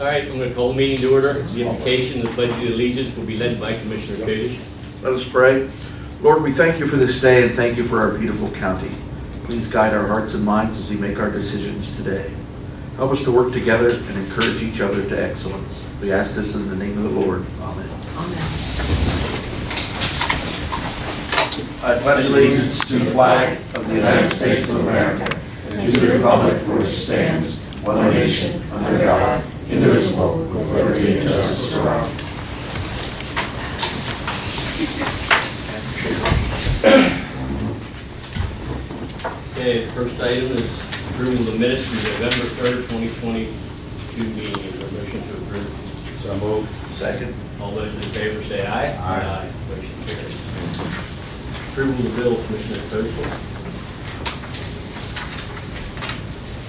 All right, I'm going to call the meeting to order. The invocation and the pledge of allegiance will be led by Commissioner Curtis. Let us pray. Lord, we thank you for this day and thank you for our beautiful county. Please guide our hearts and minds as we make our decisions today. Help us to work together and encourage each other to excellence. We ask this in the name of the Lord. Amen. Amen. I pledge allegiance to the flag of the United States of America and to the republic for which it stands, one nation, under God, indivisible, with liberty and justice for all. Okay, the first item is approval of the minutes from November 3rd, 2022 meeting. Is there a motion to approve? So moved. Second. All those in favor say aye. Aye. Motion carries. Approval of the bills, Commissioner Postal.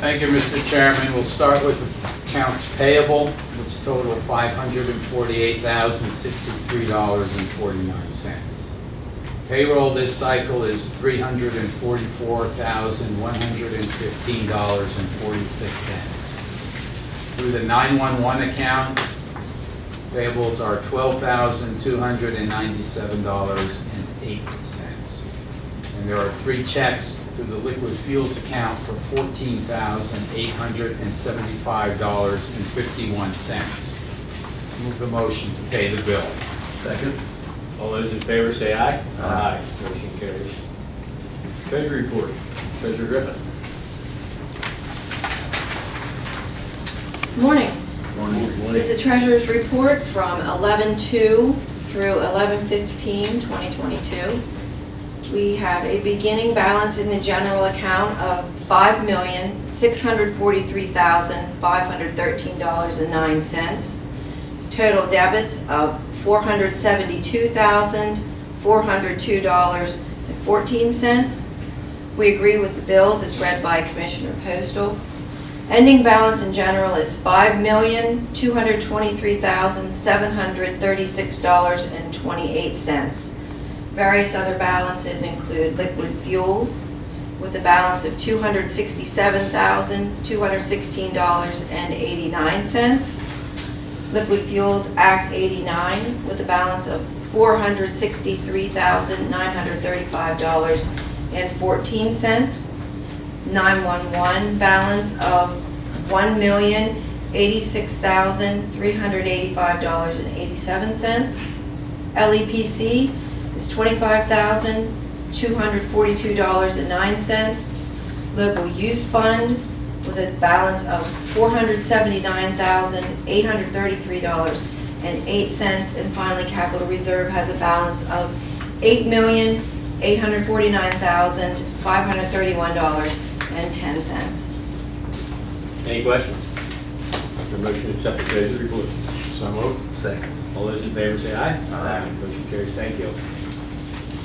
Thank you, Mr. Chairman. We'll start with accounts payable, which total $548,063.49. Payroll this cycle is $344,115.46. Through the 911 account, payables are $12,297.08. And there are 3 checks through the liquid fuels account for $14,875.51. Move the motion to pay the bill. Second. All those in favor say aye. Aye. Motion carries. Treasury report. Treasurer Griffin. Good morning. Morning. This is the Treasurer's Report from 11/2 through 11/15/2022. We have a beginning balance in the general account of $5,643,513.09. Total debits of $472,402.14. We agree with the bills as read by Commissioner Postal. Ending balance in general is $5,223,736.28. Various other balances include liquid fuels with a balance of $267,216.89. Liquid Fuels Act 89 with a balance of $463,935.14. 911 balance of $1,086,385.87. LEPC is $25,242.09. Local Use Fund with a balance of $479,833.08. And finally, Capital Reserve has a balance of $8,849,531.10. Any questions? Is there a motion to accept the treasurer's report? So moved. Second. All those in favor say aye. Aye. Motion carries. Thank you.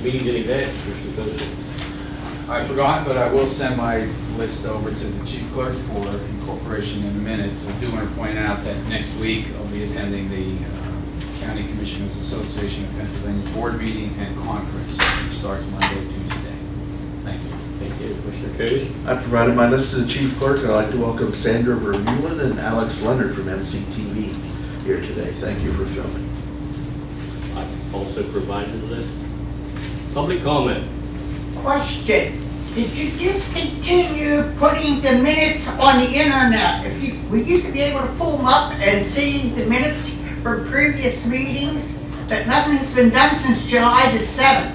Meeting in advance, Commissioner Postal. I forgot, but I will send my list over to the chief clerk for incorporation in a minute. So I do want to point out that next week I'll be attending the County Commissioners Association of Pennsylvania board meeting and conference, which starts Monday, Tuesday. Thank you. Thank you, Commissioner Curtis. I provided my list to the chief clerk. I'd like to welcome Sandra Vermeulen and Alex Leonard from MCTV here today. Thank you for filming. I also provided the list. Public comment. Question, did you discontinue putting the minutes on the internet? We used to be able to pull them up and see the minutes for previous meetings, but nothing's been done since July the 7th.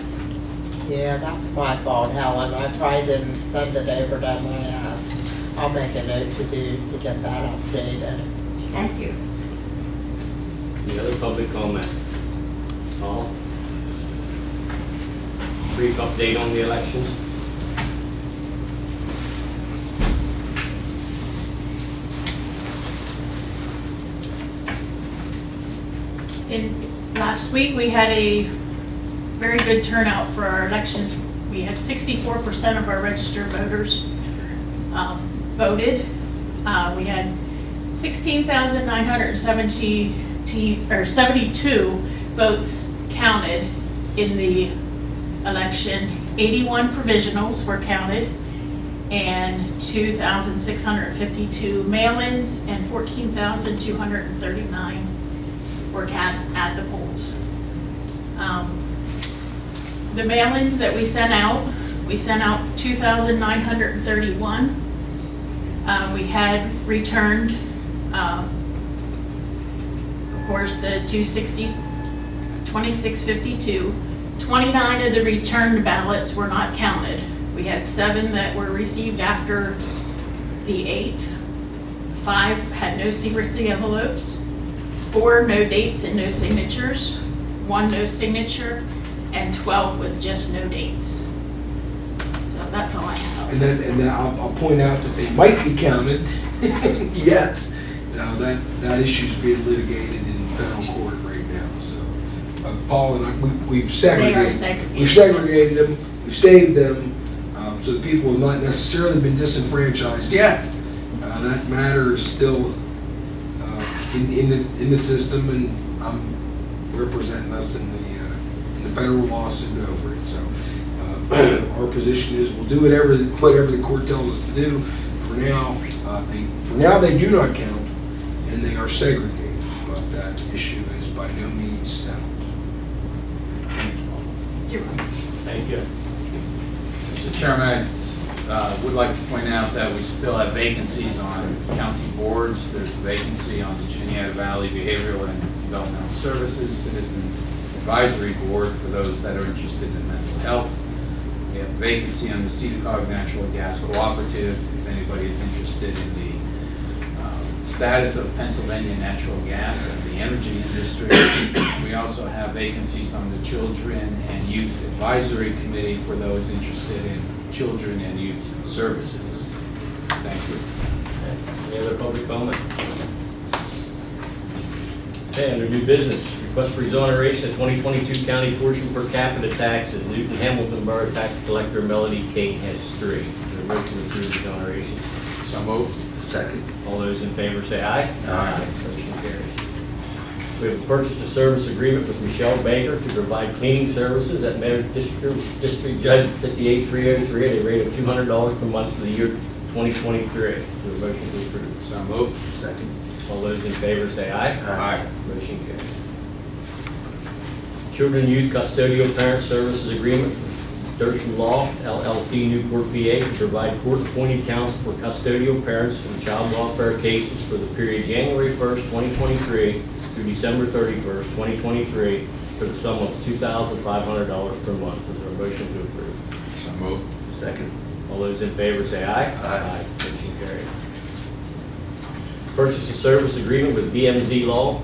Yeah, that's my fault, Helen. I probably didn't send it over to MIS. I'll make a note to get that updated. Thank you. Any other public comment? All? Brief update on the elections. Last week, we had a very good turnout for our elections. We had 64% of our registered voters voted. We had 16,972 votes counted in the election. 81 provisionals were counted, and 2,652 mail-ins, and 14,239 were cast at the polls. The mail-ins that we sent out 2,931. We had returned, of course, the 2652. 29 of the returned ballots were not counted. We had 7 that were received after the 8th. 5 had no secrecy envelopes. 4 no dates and no signatures. 1 no signature, and 12 with just no dates. So that's all I have. And then I'll point out that they might be counted yet. That issue's being litigated in federal court right now. So Paul and I, we've segregated. They are segregated. We've segregated them. We've saved them, so the people have not necessarily been disenfranchised yet. That matter is still in the system, and I'm representing us in the federal lawsuit over it. So our position is we'll do whatever the court tells us to do. For now, they do not count, and they are segregated. But that issue is by no means settled. You're welcome. Thank you. Mr. Chairman, I would like to point out that we still have vacancies on county boards. There's a vacancy on the Juniata Valley Behavioral and Developmental Services Citizens Advisory Board for those that are interested in mental health. We have a vacancy on the Cedar Natural Gas Cooperative, if anybody is interested in the status of Pennsylvania natural gas and the energy industry. We also have vacancies on the Children and Youth Advisory Committee for those interested in children and youth services. Thank you. Any other public comment? Okay, under new business, request for exoneration of 2022 county portion per capita taxes. Newton Hamilton Borough Tax Collector Melody Kate has 3. Is there a motion to approve exoneration? So moved. Second. All those in favor say aye. Aye. Motion carries. We have a purchase of service agreement with Michelle Baker to provide cleaning services at Mayor District Judge 58303 at a rate of $200 per month for the year 2023. Is there a motion to approve? So moved. Second. All those in favor say aye. Aye. Motion carries. Children and Youth Custodial Parent Services Agreement with Thurston Law, LLC, Newport, PA, to provide court-appointed counsel for custodial parents in child welfare cases for the period January 1st, 2023 through December 31st, 2023, for the sum of $2,500 per month. Is there a motion to approve? So moved. Second. All those in favor say aye. Aye. Motion carries. Purchase of service agreement with BMZ Law,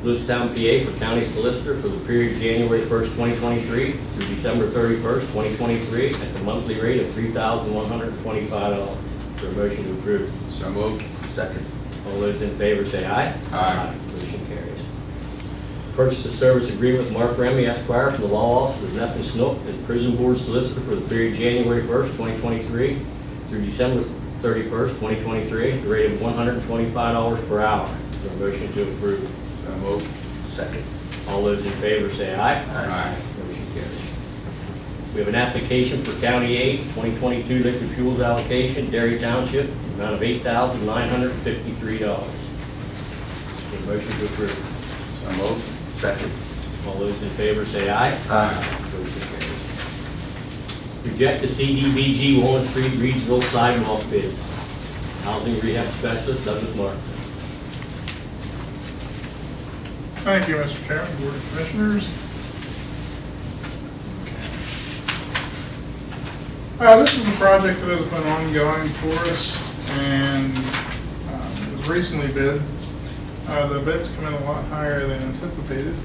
Lewistown, PA, for county solicitor for the period January 1st, 2023 through December 31st, 2023, at the monthly rate of $3,125. Is there a motion to approve? So moved. Second. All those in favor say aye. Aye. Motion carries. Purchase of service agreement with Mark Remy Esquire from the law office of Neff and Snook as prison board solicitor for the period January 1st, 2023 through December 31st, 2023, at the rate of $125 per hour. Is there a motion to approve? So moved. Second. All those in favor say aye. Aye. Motion carries. We have an application for county aid, 2022 liquid fuels allocation, Dairy Township, amount of $8,953. Is there a motion to approve? So moved. Second. All those in favor say aye. Aye. Motion carries. Reject the CDBG Walnut Street Regional Sidewalk bids. Housing Rehab Specialist Douglas Martin. Thank you, Mr. Chairman, Board of Commissioners. This is a project that has been ongoing for us and was recently bid. The bids come in a lot higher than anticipated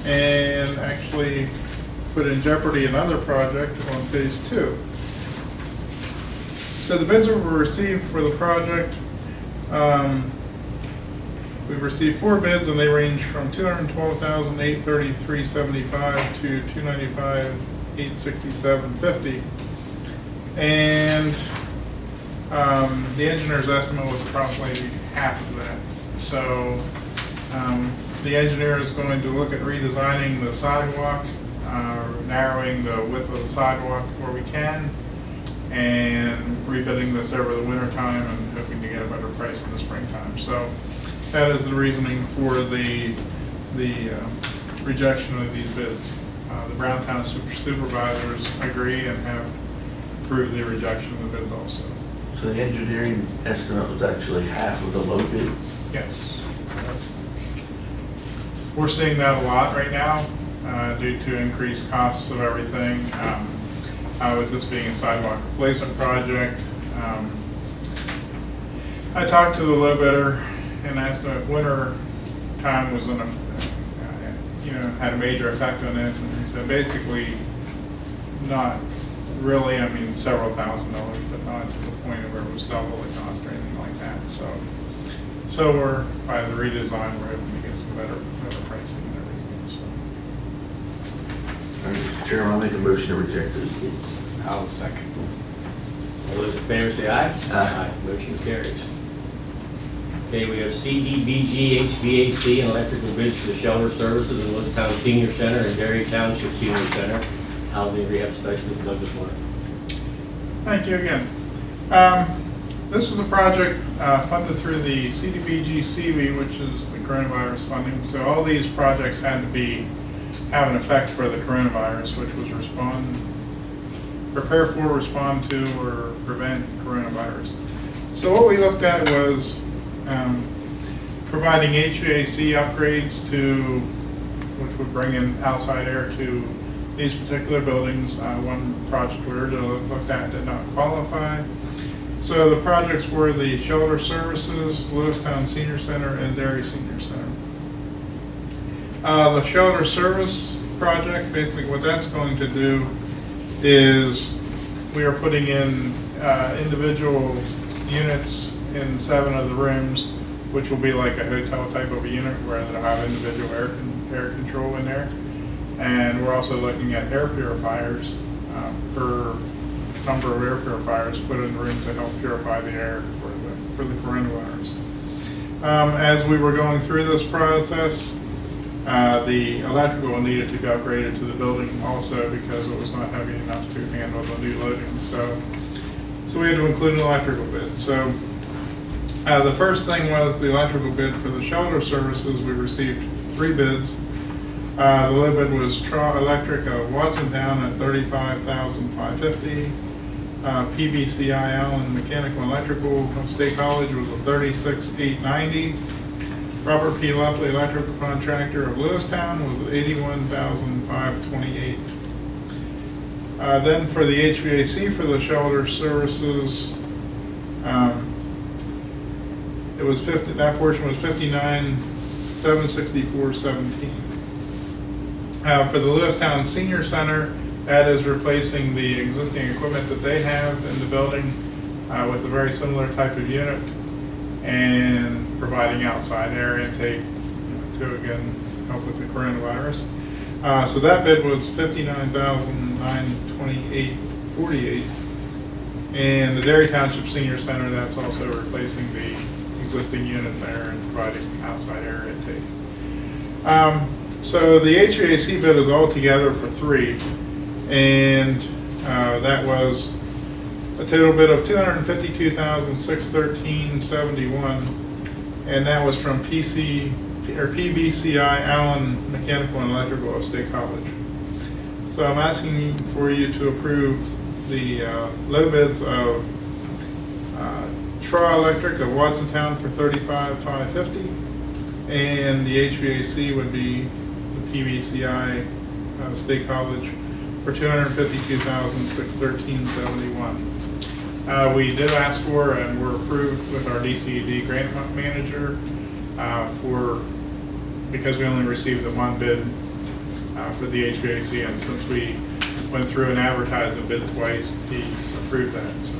and actually put in jeopardy another project on phase 2. So the bids that were received for the project, we've received 4 bids and they range from $212,833.75 to $295,867.50. And the engineer's estimate was approximately half of that. So the engineer is going to look at redesigning the sidewalk, narrowing the width of the sidewalk where we can, and rebidding this over the winter time and hoping to get a better price in the springtime. So that is the reasoning for the rejection of these bids. The Browntown supervisors agree and have approved the rejection of the bids also. So the engineering estimate was actually half of the low bid? Yes. We're seeing that a lot right now due to increased costs of everything. With this being a sidewalk replacement project, I talked to the low bidder and asked him if winter time was had a major effect on this, and he said basically not really. I mean, several $1,000s, but not to the point of where it was double the cost or anything like that. So we're, by the redesign, we're able to get some better pricing and everything, so. All right, Mr. Chairman, I'll make a motion to reject those bids. I'll second. All those in favor say aye. Aye. Motion carries. Okay, we have CDBG HVAC and electrical bids for the shelter services in Lewistown Senior Center and Dairy Township Senior Center. Housing Rehab Specialist Douglas Warner. Thank you again. This is a project funded through the CDBG CV, which is the coronavirus funding. So all these projects had to have an effect for the coronavirus, which was prepare for, respond to, or prevent coronavirus. So what we looked at was providing HVAC upgrades which would bring in outside air to these particular buildings. One project we looked at did not qualify. So the projects were the shelter services, Lewistown Senior Center, and Dairy Senior Center. The shelter service project, basically what that's going to do is we are putting in individual units in 7 of the rooms, which will be like a hotel type of a unit where they'll have individual air control in there. And we're also looking at air purifiers per number of air purifiers put in the room to help purify the air for the coronavirus. As we were going through this process, the electrical needed to be upgraded to the building also because it was not heavy enough to handle the new loading. So we had to include an electrical bid. So the first thing was the electrical bid for the shelter services. We received 3 bids. The low bid was Tra Electric of Watsontown at $35,550. PBCI Allen Mechanical and Electrical of State College was a $36,890. Robert P. Lovely Electrical Contractor of Lewistown was $81,528. Then for the HVAC for the shelter services, that portion was $59,764.17. For the Lewistown Senior Center, that is replacing the existing equipment that they have in the building with a very similar type of unit and providing outside air intake to again help with the coronavirus. So that bid was $59,928.48. And the Dairy Township Senior Center, that's also replacing the existing unit there and providing outside air intake. So the HVAC bid is all together for 3, and that was a total bid of $252,613.71, and that was from PBCI Allen Mechanical and Electrical of State College. So I'm asking for you to approve the low bids of Tra Electric of Watsontown for $35,550, and the HVAC would be PBCI State College for $252,613.71. We did ask for and were approved with our DCED grant manager because we only received the 1 bid for the HVAC, and since we went through and advertised the bid twice, he approved that. So,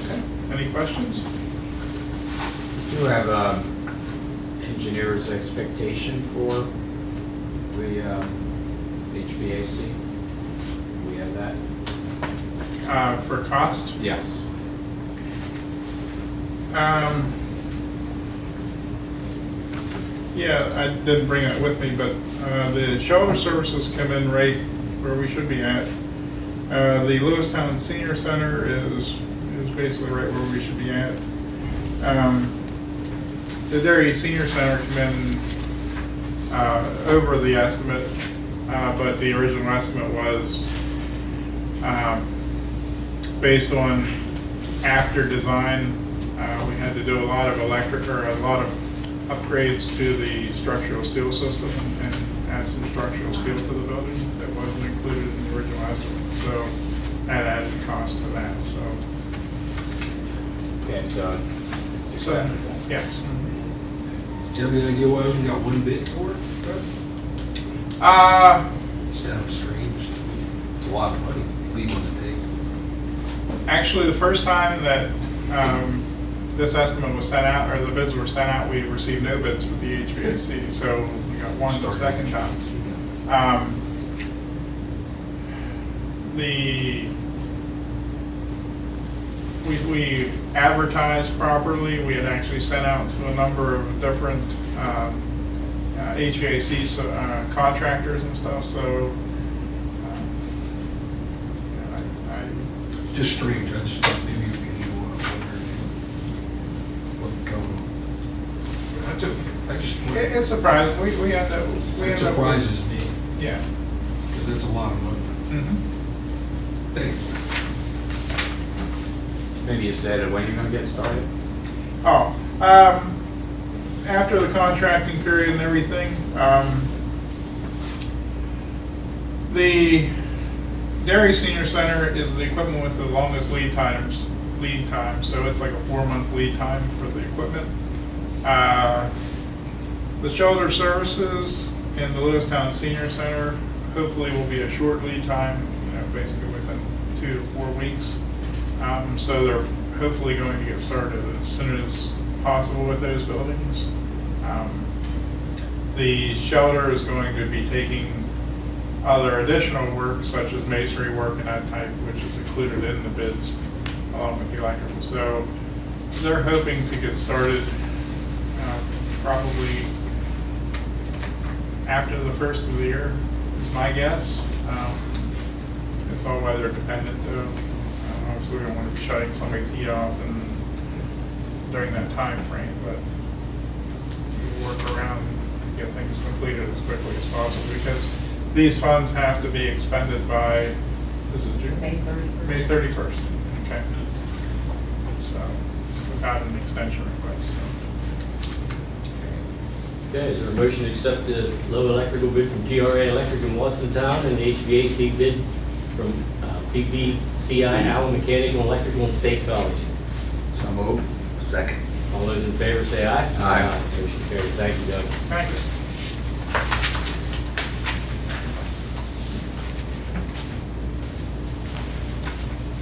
okay. Any questions? Do you have engineer's expectation for the HVAC? We have that? For cost? Yes. Yeah, I didn't bring that with me, but the shelter services come in right where we should be at. The Lewistown Senior Center is basically right where we should be at. The Dairy Senior Center came in over the estimate, but the original estimate was based on after design. We had to do a lot of upgrades to the structural steel system and add some structural steel to the building that wasn't included in the original estimate. So that added cost to that, so. Okay, so it's acceptable. Yes. Do you have any idea why we only got one bid for it? It's kind of strange. It's a lot of money, leave on the table. Actually, the first time that this estimate was sent out, or the bids were sent out, we received no bids for the HVAC, so we got one the second time. We advertised properly. We had actually sent out to a number of different HVAC contractors and stuff, so It's just strange. I just thought maybe we knew what was going on. it's surprising. We end up. It surprises me, Yeah. because that's a lot of money. Mhm. Thanks. Maybe you said when you're gonna get started? Oh, after the contracting period and everything, the Dairy Senior Center is the equipment with the longest lead time, so it's like a 4-month lead time for the equipment. The shoulder services in the Lewistown Senior Center hopefully will be a short lead time, basically within 2 to 4 weeks. So they're hopefully going to get started as soon as possible with those buildings. The shelter is going to be taking other additional work such as masonry work and that type, which is included in the bids along with the electrical. So they're hoping to get started probably after the first of the year, is my guess. It's all weather dependent though. Obviously, we don't want to be shutting somebody's heat off during that time frame, but we'll work around and get things completed as quickly as possible because these funds have to be expended by, this is June? May 31st. May 31st, okay. So, without an extension request, so. Okay, is there a motion to accept the low electrical bid from TRA Electric in Watsontown and the HVAC bid from PPCI Allen Mechanical and Electrical and State College? So moved. Second. All those in favor say aye. Aye. Motion carries. Thank you, Doug. Thank you.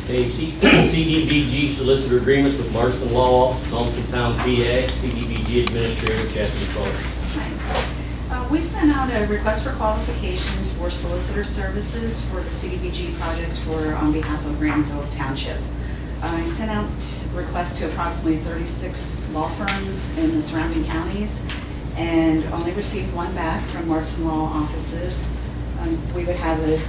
Okay, CDBG solicitor agreements with Marston Law Office, Thompsontown, PA, CDBG Administrator Chastity Clark. We sent out a request for qualifications for solicitor services for the CDBG projects on behalf of Granville Township. I sent out requests to approximately 36 law firms in the surrounding counties and only received one back from Marston Law Offices. We would have a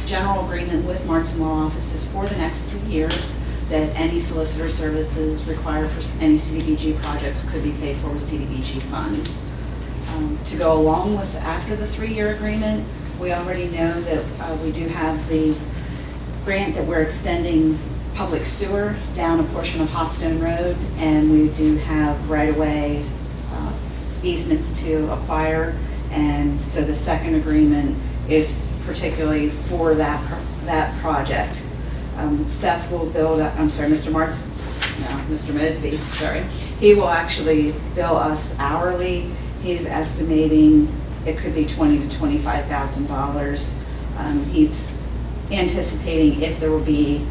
general agreement with Marston Law Offices for the next 3 years that any solicitor services required for any CDBG projects could be paid for with CDBG funds. To go along with after the 3-year agreement, we already know that we do have the grant that we're extending public sewer down a portion of Hostone Road, and we do have right-of-way easements to acquire, and so the second agreement is particularly for that project. Seth will build, Mr. Mosby, sorry. He will actually bill us hourly. He's estimating it could be $20,000 to $25,000. He's anticipating if there will be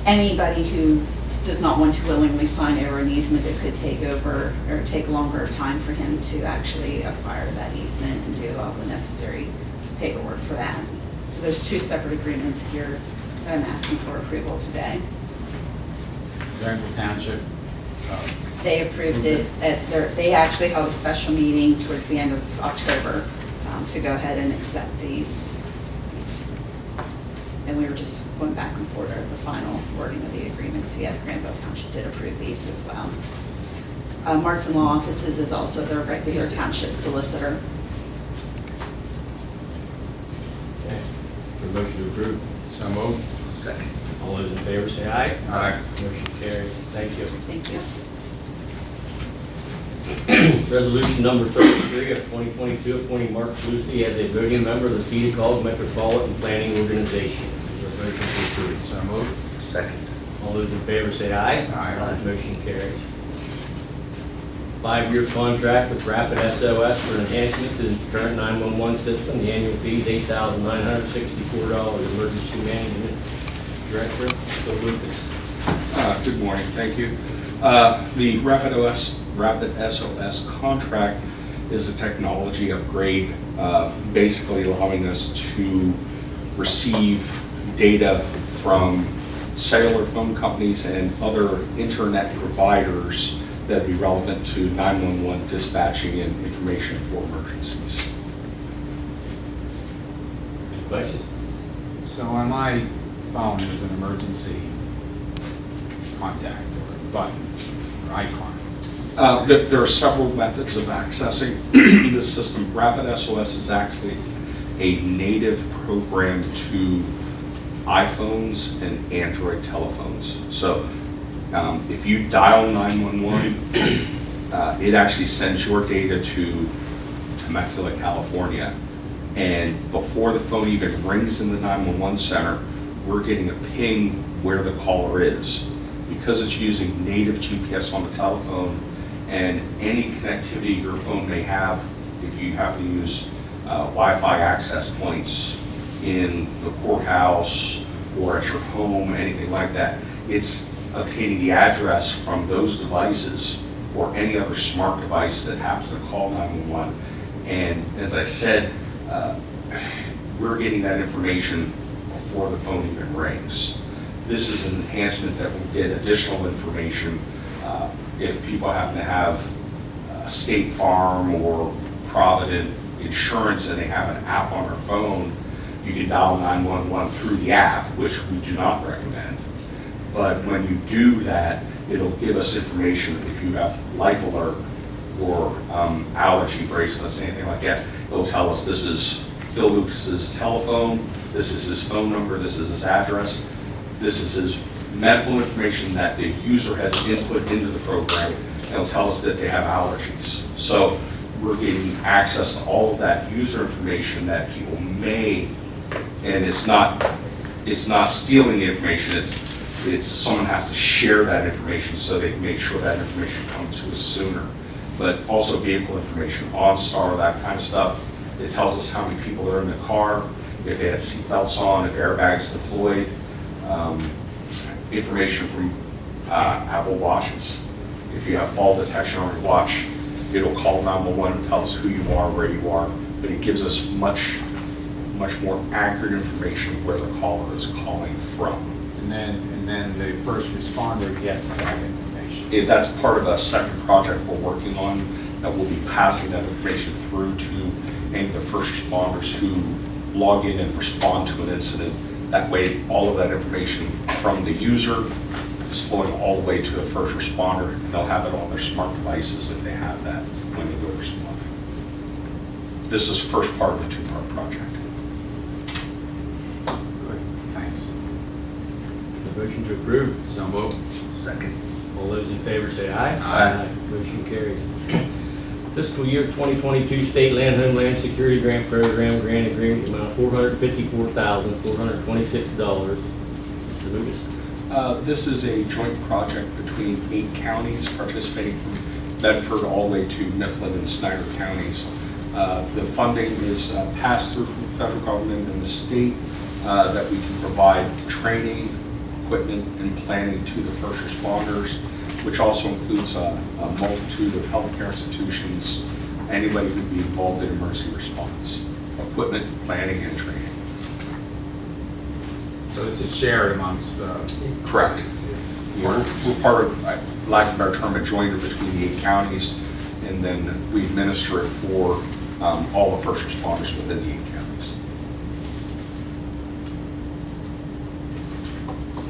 anybody who does not want to willingly sign over an easement, it could take over or take longer time for him to actually acquire that easement and do all the necessary paperwork for that. So there's 2 separate agreements here that I'm asking for approval today. Granville Township. They approved it they actually held a special meeting towards the end of October to go ahead and accept these And we were just going back and forth over the final wording of the agreement. So yes, Granville Township did approve these as well. Marks and Law Offices is also their regular township solicitor. Okay. For a motion to approve. So moved. Second. All those in favor say aye. Aye. Motion carries. Thank you. Thank you. Resolution number 33 of 2022 appointing Mark Lucy as a voting member of the Cedar Falls Metropolitan Planning Organization. Is there a motion to approve? So moved. Second. All those in favor say aye. Aye. Motion carries. 5-year contract with Rapid SOS for enhancement to the current 911 system. The annual fee is $8,964. Emergency Management Director, Phil Lucas. Good morning, thank you. The Rapid SOS contract is a technology upgrade, basically allowing us to receive data from cellular phone companies and other internet providers that would be relevant to 911 dispatching and information for emergencies. Any questions? So on my phone, there's an emergency contact or button or icon. There are several methods of accessing the system. Rapid SOS is actually a native program to iPhones and Android telephones. So if you dial 911, it actually sends your data to Temecula, California. And before the phone even rings in the 911 center, we're getting a ping where the caller is. Because it's using native GPS on the telephone and any connectivity your phone may have, if you happen to use Wi-Fi access points in the courthouse or at your home, anything like that, it's obtaining the address from those devices or any other smart device that happens to call 911. And as I said, we're getting that information before the phone even rings. This is an enhancement that will get additional information if people happen to have State Farm or Provident Insurance and they have an app on their phone. You can dial 911 through the app, which we do not recommend. But when you do that, it'll give us information if you have Life Alert or allergy bracelets, anything like that. It'll tell us this is Phil Lucas's telephone, this is his phone number, this is his address, this is his medical information that the user has input into the program, and it'll tell us that they have allergies. So we're getting access to all of that user information that people may, and it's not stealing the information, it's someone has to share that information so they can make sure that information comes to us sooner. But also vehicle information, OnStar, that kind of stuff. It tells us how many people are in the car, if they had seatbelts on, if airbags deployed, information from Apple Watches. If you have fall detection on your watch, it'll call 911 and tell us who you are, where you are, but it gives us much more accurate information where the caller is calling from. And then the first responder gets that information. That's part of a second project we're working on that will be passing that information through to any of the first responders who log in and respond to an incident. That way, all of that information from the user is flowing all the way to the first responder, and they'll have it on their smart devices if they have that when they go respond. This is the first part of the two-part project. Good, thanks. The motion to approve. So moved. Second. All those in favor say aye. Aye. Motion carries. Fiscal year 2022 State Land Homeland Security Grant Program grant agreement amount of $454,426. Mr. Lucas. This is a joint project between 8 counties participating from Bedford all the way to Mifflin and Snyder counties. The funding is passed through from the federal government and the state that we can provide training, equipment, and planning to the first responders, which also includes a multitude of healthcare institutions, anybody who would be involved in emergency response, equipment, planning, and training. So this is shared amongst the. Correct. Yeah, we're part of, lack of a better term, a joiner between the 8 counties, and then we administer it for all the first responders within the 8 counties.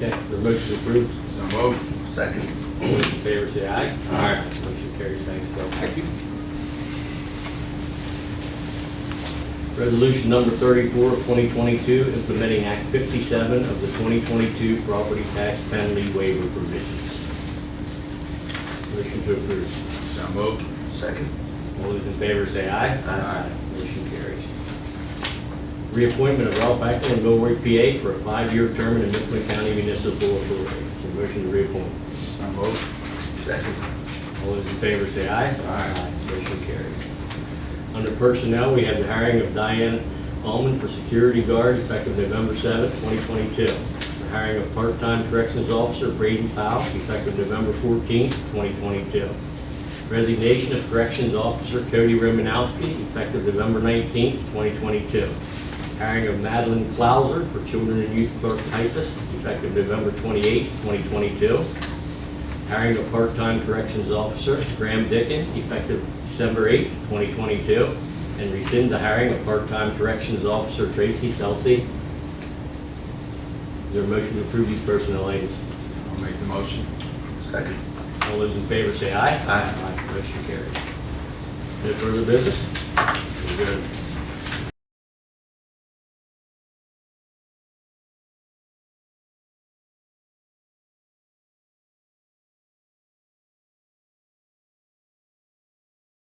Okay, the motion approved. So moved. Second. All those in favor say aye. Aye. Motion carries. Thanks, Bill. Thank you. Resolution number 34 of 2022, implementing Act 57 of the 2022 property tax penalty waiver provisions. Motion to approve. So moved. Second. All those in favor say aye. Aye. Motion carries. Reappointment of Ralph Eckel and Millward, PA for a 5-year term in the Mifflin County Municipal Authority. Motion to reappoint. So moved. Second. All those in favor say aye. Aye. Motion carries. Under personnel, we have the hiring of Diane Allman for security guard effective November 7th, 2022. The hiring of part-time corrections officer Braden Powell effective November 14th, 2022. Resignation of corrections officer Cody Romanowski effective November 19th, 2022. Hiring of Madeline Klauser for children and youth clerk typist effective November 28th, 2022. Hiring a part-time corrections officer, Graham Dickin, effective December 8th, 2022, and rescind the hiring of part-time corrections officer, Tracy Selsey. Is there a motion to approve these personnel items? I'll make the motion. Second. All those in favor say aye. Aye. Motion carries. No further business? We're good.